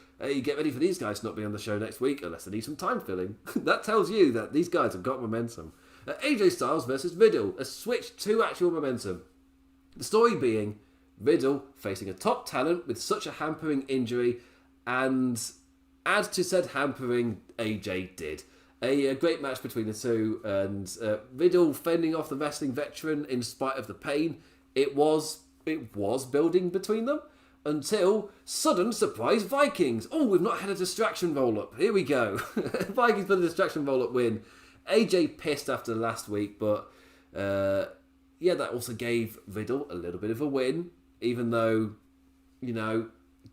get ready for these guys to not be on the show next week unless they need some time filling. That tells you that these guys have got momentum. AJ Styles versus Riddle, a switch to actual momentum. The story being Riddle facing a top talent with such a hampering injury, and add to said hampering, AJ did. A great match between the two, and Riddle fending off the wrestling veteran in spite of the pain. It was building between them until sudden surprise Vikings. Oh, we've not had a distraction roll-up. Here we go. Vikings for the distraction roll-up win. AJ pissed after last week, but that also gave Riddle a little bit of a win, even though,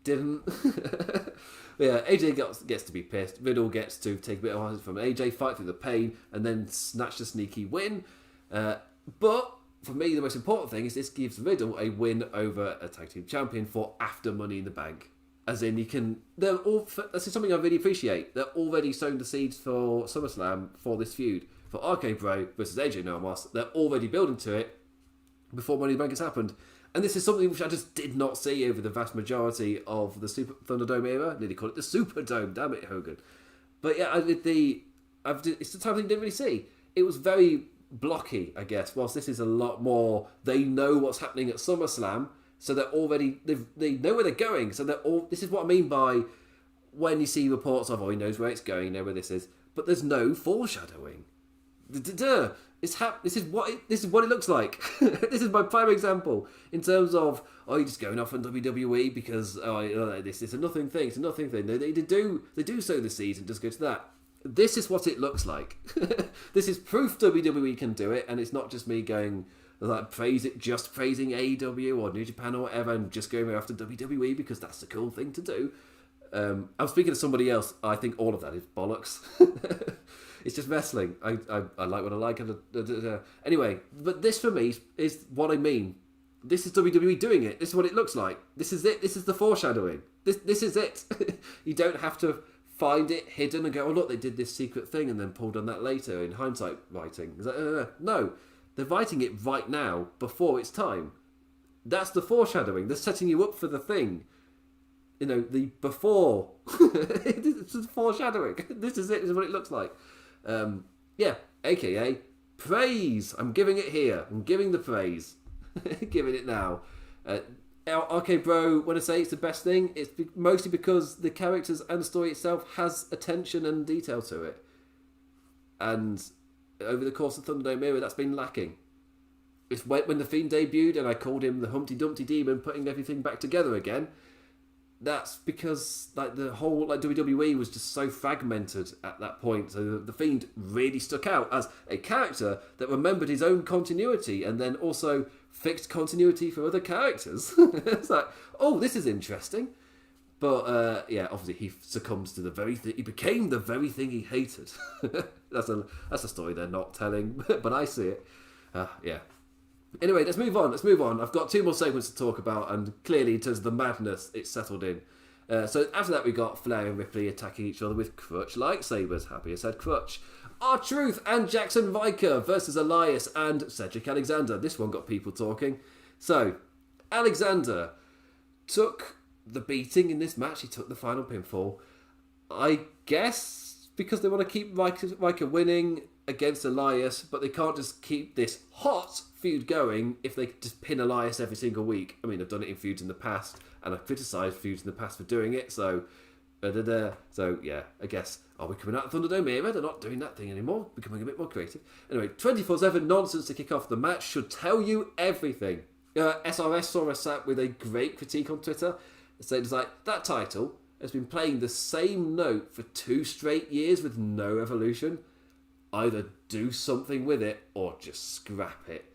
didn't. Yeah, AJ gets to be pissed. Riddle gets to take a bit of hardness from AJ, fight through the pain, and then snatch the sneaky win. But for me, the most important thing is this gives Riddle a win over a tag team champion for after Money in the Bank. As in, this is something I really appreciate. They're already sowing the seeds for SummerSlam for this feud. For RK Bro versus AJ Styles, they're already building to it before Money in the Bank has happened. And this is something which I just did not see over the vast majority of the Super Thunderdome era. I nearly call it the Superdome. Damn it, Hogan. But yeah, it's the type of thing I didn't really see. It was very blocky, I guess. Whilst this is a lot more, they know what's happening at SummerSlam, so they're already they know where they're going. So they're all. This is what I mean by when you see reports of, he knows where it's going, you know where this is, but there's no foreshadowing. This is what it looks like. This is my prime example in terms of you're just going off on WWE because this is a nothing thing. It's a nothing thing. They do sow the seeds and just go to that. This is what it looks like. This is proof WWE can do it, and it's not just me going like praising AEW or New Japan or whatever, and just going after WWE because that's the cool thing to do. I'm speaking to somebody else. I think all of that is bollocks. It's just wrestling. I like what I like. Anyway, but this for me is what I mean. This is WWE doing it. This is what it looks like. This is it. This is the foreshadowing. This is it. You don't have to find it hidden and go, oh look, they did this secret thing and then pulled on that later in hindsight writing. It's like, no, they're writing it right now before it's time. That's the foreshadowing. They're setting you up for the thing. The before. It's the foreshadowing. This is it. This is what it looks like. AKA praise. I'm giving it here. I'm giving the praise. Giving it now. RK Bro, when I say it's the best thing, it's mostly because the characters and the story itself has attention and detail to it. And over the course of Thunderdome era, that's been lacking. It's when The Fiend debuted and I called him the Humpty Dumpty Demon, putting everything back together again. that's because like the whole like WWE was just so fragmented at that point. So the Fiend really stuck out as a character that remembered his own continuity and then also fixed continuity for other characters. It's like, oh, this is interesting. But yeah, obviously he succumbs to the very thing. He became the very thing he hated. That's a story they're not telling, but I see it. Yeah. Anyway, let's move on. I've got 2 more segments to talk about, and clearly, in terms of the madness, it's settled in. So after that, we got Flair and Ripley attacking each other with crutch lightsabers. Happy as said crutch. R-Truth and Jackson Viker versus Elias and Cedric Alexander. This one got people talking. So, Alexander took the beating in this match. He took the final pinfall. I guess because they want to keep Riker winning against Elias, but they can't just keep this hot feud going if they just pin Elias every single week. I mean, I've done it in feuds in the past, and I've criticised feuds in the past for doing it, so yeah, I guess, are we coming out of Thunderdome era? They're not doing that thing anymore, becoming a bit more creative. Anyway, 24/7 nonsense to kick off the match should tell you everything. SRS saw us sat with a great critique on Twitter, saying it's like, that title has been playing the same note for 2 straight years with no evolution. Either do something with it or just scrap it.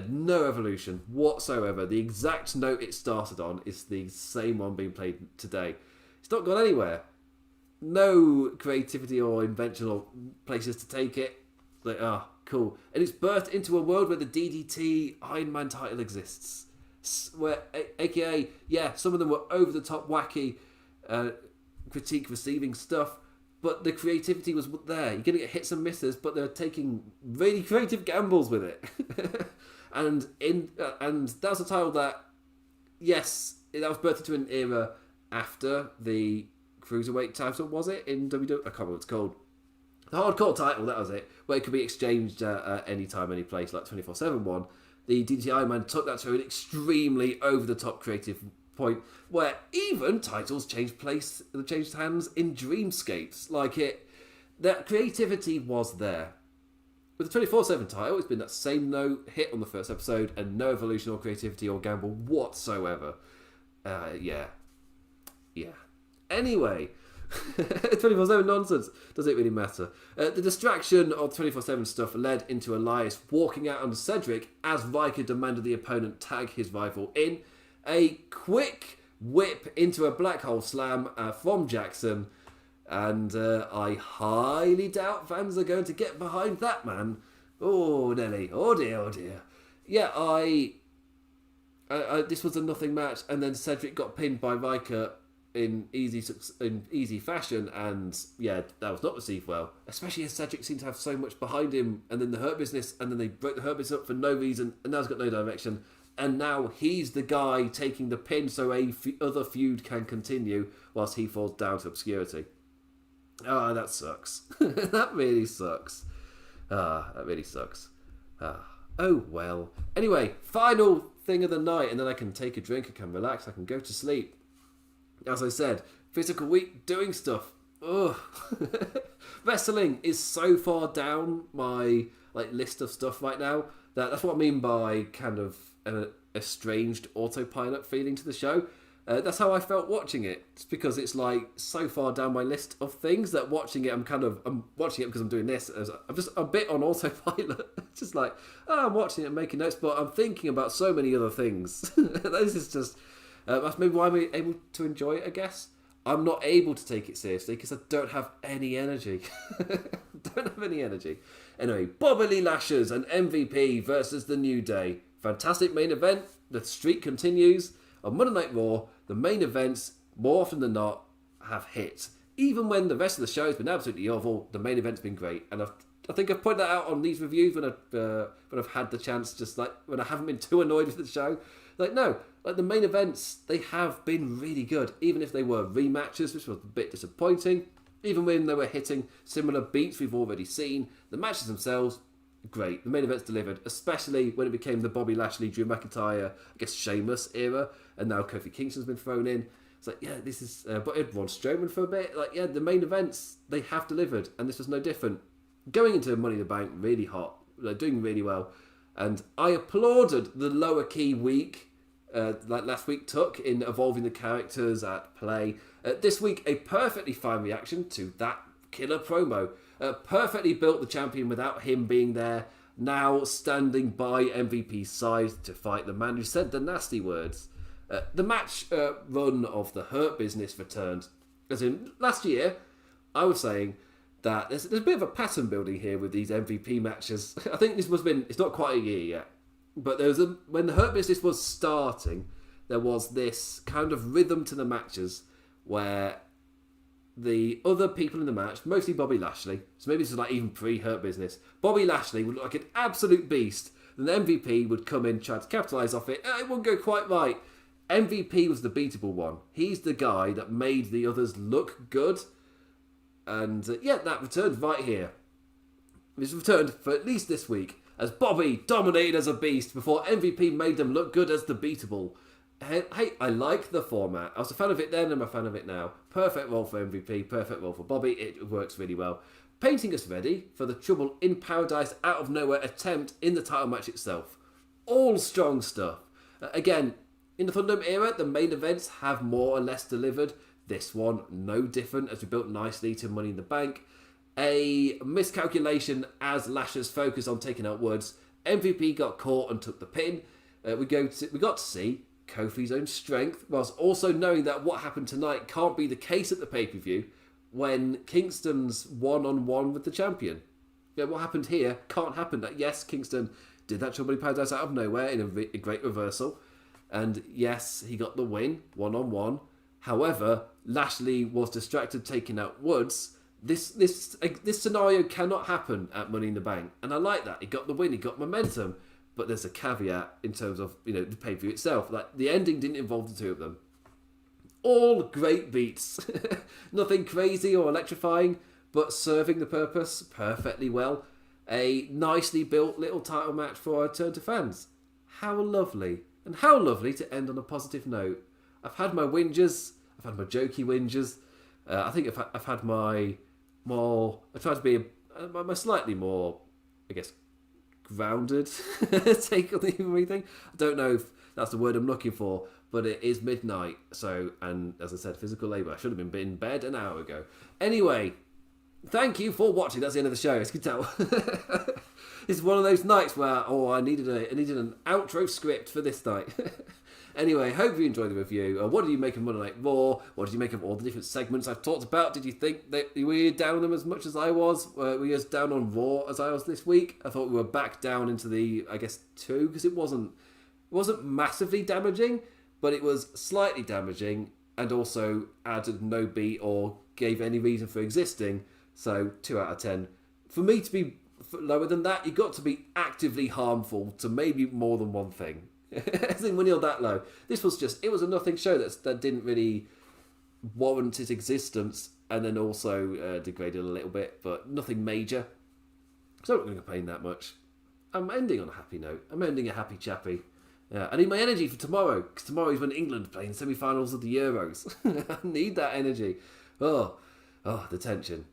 No evolution whatsoever. The exact note it started on is the same one being played today. It's not gone anywhere. No creativity or invention or places to take it. Like, cool. And it's birthed into a world where the DDT Iron Man title exists. Where, aka, yeah, some of them were over the top wacky critique receiving stuff, but the creativity was there. You're going to get hits and misses, but they're taking really creative gambles with it. and that's a title that, yes, that was birthed into an era after the Cruiserweight title, was it? In WWE? I can't remember what it's called. The Hardcore title, that was it, where it could be exchanged at any time, any place, like 24/7 one. The DDT Iron Man took that to an extremely over-the-top creative point where even titles changed hands in dreamscapes. Like that creativity was there. With the 24/7 title, it's been that same note hit on the first episode and no evolution or creativity or gamble whatsoever. Yeah. Anyway, 24/7 nonsense. Does it really matter? The distraction of 24/7 stuff led into Elias walking out on Cedric as Riker demanded the opponent tag his rival in. A quick whip into a black hole slam from Jackson, and I highly doubt fans are going to get behind that, man. Oh, Nelly. Oh dear. Yeah, this was a nothing match, and then Cedric got pinned by Riker in easy fashion, and yeah, that was not received well. Especially as Cedric seemed to have so much behind him, and then the Hurt Business, and then they broke the Hurt Business up for no reason, and now he's got no direction. And now he's the guy taking the pin so other feud can continue whilst he falls down to obscurity. That sucks. That really sucks. Oh well. Anyway, final thing of the night, and then I can take a drink, I can relax, I can go to sleep. As I said, physical week, doing stuff. Ugh. Wrestling is so far down my list of stuff right now that's what I mean by kind of an estranged autopilot feeling to the show. That's how I felt watching it. It's because it's so far down my list of things that watching it, I'm watching it because I'm doing this. I'm just a bit on autopilot. It's just I'm watching it and making notes, but I'm thinking about so many other things. This is just, that's maybe why I'm able to enjoy it, I guess. I'm not able to take it seriously because I don't have any energy. Anyway, Bobby Lashley and MVP versus The New Day. Fantastic main event. The streak continues. On Monday Night Raw, the main events, more often than not, have hit. Even when the rest of the show has been absolutely awful, the main event's been great. And I think I've pointed that out on these reviews when I've had the chance, just when I haven't been too annoyed with the show. The main events, they have been really good. Even if they were rematches, which was a bit disappointing. Even when they were hitting similar beats we've already seen. The matches themselves, great. The main event's delivered, especially when it became the Bobby Lashley, Drew McIntyre, I guess Sheamus era, and now Kofi Kingston's been thrown in. It's this is... but Braun Strowman for a bit. The main events, they have delivered, and this was no different. Going into Money in the Bank, really hot. Doing really well. And I applauded the lower key week like last week took in evolving the characters at play. This week, a perfectly fine reaction to that killer promo. Perfectly built the champion without him being there, now standing by MVP's side to fight the man who said the nasty words. The match run of the Hurt Business returned. As in, last year, I was saying that there's a bit of a pattern building here with these MVP matches. I think this must have been, it's not quite a year yet, but when the Hurt Business was starting, there was this kind of rhythm to the matches where the other people in the match, mostly Bobby Lashley, so maybe this is like even pre-Hurt Business, Bobby Lashley would look like an absolute beast, and the MVP would come in, try to capitalise off it, it wouldn't go quite right. MVP was the beatable one. He's the guy that made the others look good. And that returned right here. It's returned for at least this week, as Bobby dominated as a beast before MVP made them look good as the beatable. Hey, I like the format. I was a fan of it then, and I'm a fan of it now. Perfect role for MVP, perfect role for Bobby. It works really well. Painting us ready for the Trouble in Paradise out of nowhere attempt in the title match itself. All strong stuff. Again, in the Thunderdome era, the main events have more or less delivered. This one, no different, as we built nicely to Money in the Bank. A miscalculation as Lashley's focus on taking out Woods. MVP got caught and took the pin. We got to see Kofi's own strength, whilst also knowing that what happened tonight can't be the case at the pay-per-view when Kingston's one-on-one with the champion. What happened here can't happen. Yes, Kingston did that Trouble in Paradise out of nowhere in a great reversal. And yes, he got the win, one-on-one. However, Lashley was distracted taking out Woods. This scenario cannot happen at Money in the Bank. And I like that. He got the win, he got momentum. But there's a caveat in terms of, the pay-per-view itself. Like, the ending didn't involve the two of them. All great beats. Nothing crazy or electrifying, but serving the purpose perfectly well. A nicely built little title match for our return to fans. How lovely. And how lovely to end on a positive note. I've had my whinges. I've had my jokey whinges. I think I've had my more... I try to be my slightly more, I guess, grounded take on everything. I don't know if that's the word I'm looking for, but it is midnight. So, and as I said, physical labour. I should have been in bed an hour ago. Anyway, thank you for watching. That's the end of the show, as you can tell. It's one of those nights where, I needed an outro script for this night. Anyway, hope you enjoyed the review. What did you make of Monday Night Raw? What did you make of all the different segments I've talked about? Did you think that were you down on them as much as I was? Were you as down on Raw as I was this week? I thought we were back down into the, 2, because it wasn't massively damaging, but it was slightly damaging, and also added no beat or gave any reason for existing. So 2 out of 10. For me to be lower than that, you've got to be actively harmful to maybe more than one thing. I think when you're that low, this was it was a nothing show that didn't really warrant its existence, and then also degraded a little bit, but nothing major. So I'm not going to complain that much. I'm ending on a happy note. I'm ending a happy chappy. I need my energy for tomorrow, because tomorrow is when England play in semi-finals of the Euros. I need that energy. The tension.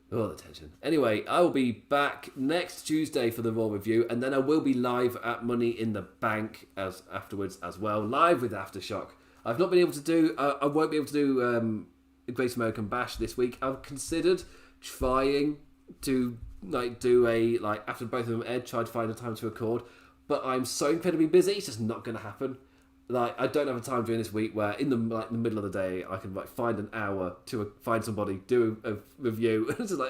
Anyway, I will be back next Tuesday for the Raw review, and then I will be live at Money in the Bank afterwards as well, live with Aftershock. I've not been able to do... I won't be able to do the Great American Bash this week. I've considered trying to do a... after both of them aired, try to find a time to record, but I'm so incredibly busy, it's just not going to happen. I don't have a time during this week where in the middle of the day I can find an hour to find somebody, do a review. It's just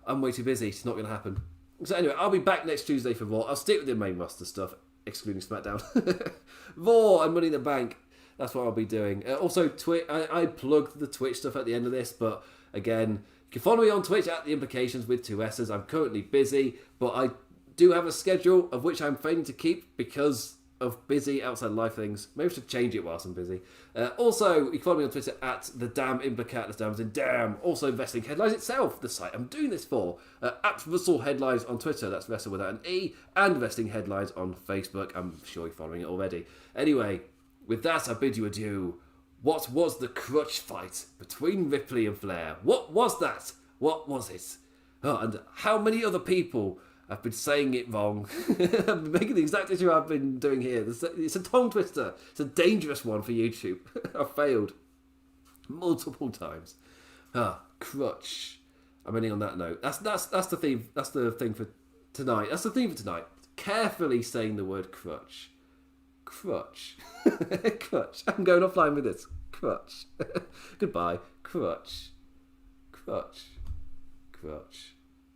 I'm way too busy. It's not going to happen. So anyway, I'll be back next Tuesday for Raw. I'll stick with the main roster stuff, excluding SmackDown. Raw and Money in the Bank. That's what I'll be doing. Also, Twitch. I plugged the Twitch stuff at the end of this, but again, you can follow me on Twitch at The Implications with 2 S's. I'm currently busy, but I do have a schedule of which I'm failing to keep because of busy outside life things. Maybe I should change it whilst I'm busy. Also, you can follow me on Twitter at The Damn Implicat. That's Damn as in damn. Also, Wrestling Headlines itself, the site I'm doing this for. At Wrestle Headlines on Twitter, that's Wrestle without an E, and Wrestling Headlines on Facebook. I'm sure you're following it already. Anyway, with that, I bid you adieu. What was the crutch fight between Ripley and Flair? What was that? What was it? And how many other people I've been saying it wrong. I've been making the exact issue I've been doing here. It's a tongue twister. It's a dangerous one for YouTube. I've failed multiple times. Crutch. I'm ending on that note. That's the theme. That's the thing for tonight. That's the theme for tonight. Carefully saying the word crutch. Crutch. Crutch. I'm going offline with this. Crutch. Goodbye. Crutch. Crutch. Crutch.